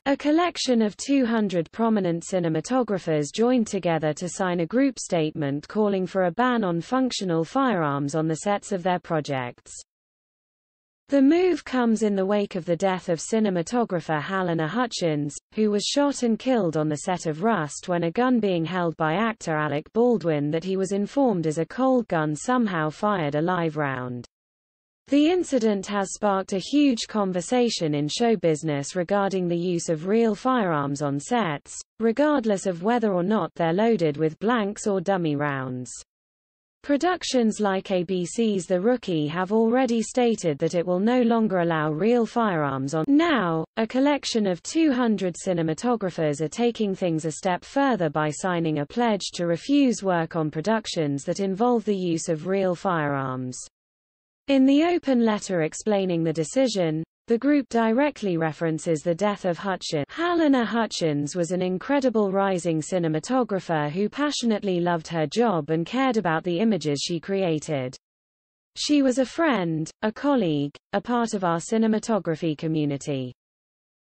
A collection of 200 prominent cinematographers joined together to sign a group statement calling for a ban on functional firearms on the sets of their projects. The move comes in the wake of the death of cinematographer Halyna Hutchins, who was shot and killed on the set of Rust when a gun being held by actor Alec Baldwin that he was informed as a cold gun somehow fired a live round. The incident has sparked a huge conversation in show business regarding the use of real firearms on sets, regardless of whether or not they're loaded with blanks or dummy rounds. Productions like ABC's The Rookie have already stated that it will no longer allow real firearms on. Now, a collection of 200 cinematographers are taking things a step further by signing a pledge to refuse work on productions that involve the use of real firearms. In the open letter explaining the decision, the group directly references the death of Hutchins. Halyna Hutchins was an incredible rising cinematographer who passionately loved her job and cared about the images she created. She was a friend, a colleague, a part of our cinematography community.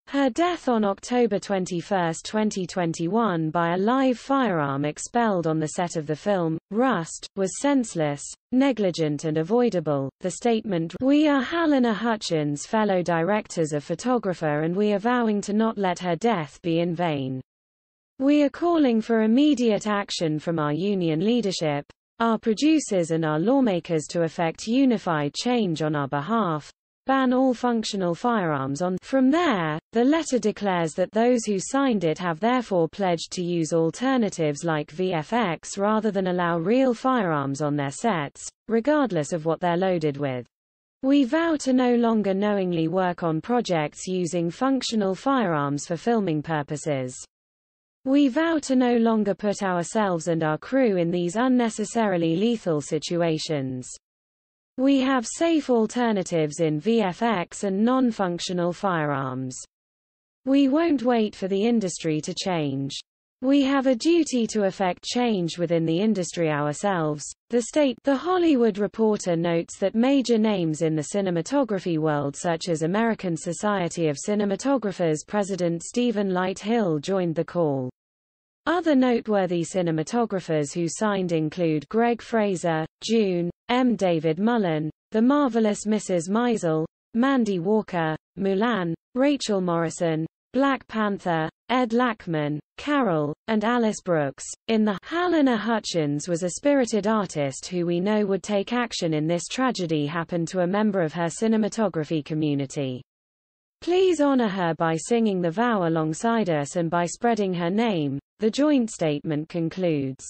Her death on October 21, 2021 by a live firearm expelled on the set of the film, Rust, was senseless, negligent and avoidable. The statement, "We are Halyna Hutchins' fellow directors of photographer and we are vowing to not let her death be in vain. We are calling for immediate action from our union leadership, our producers and our lawmakers to effect unified change on our behalf. Ban all functional firearms on." From there, the letter declares that those who signed it have therefore pledged to use alternatives like VFX rather than allow real firearms on their sets, regardless of what they're loaded with. "We vow to no longer knowingly work on projects using functional firearms for filming purposes. We vow to no longer put ourselves and our crew in these unnecessarily lethal situations. We have safe alternatives in VFX and non-functional firearms. We won't wait for the industry to change. We have a duty to effect change within the industry ourselves." The Hollywood Reporter notes that major names in the cinematography world such as American Society of Cinematographers President Stephen Light Hill joined the call. Other noteworthy cinematographers who signed include Greg Fraser, June, M. David Mullen, The Marvelous Mrs. Maisel, Mandy Walker, Mulan, Rachel Morrison, Black Panther, Ed Lachman, Carol, and Alice Brooks. Halyna Hutchins was a spirited artist who we know would take action in this tragedy happened to a member of her cinematography community. Please honor her by singing the vow alongside us and by spreading her name, the joint statement concludes.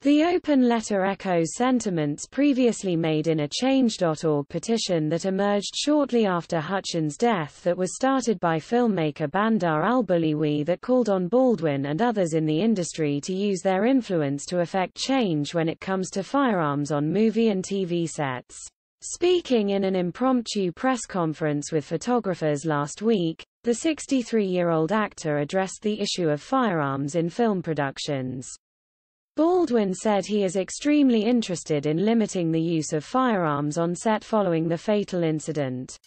The open letter echoes sentiments previously made in a Change.org petition that emerged shortly after Hutchins' death that was started by filmmaker Bandar Al-Buliwi that called on Baldwin and others in the industry to use their influence to effect change when it comes to firearms on movie and TV sets. Speaking in an impromptu press conference with photographers last week, the 63-year-old actor addressed the issue of firearms in film productions. Baldwin said he is extremely interested in limiting the use of firearms on set following the fatal incident.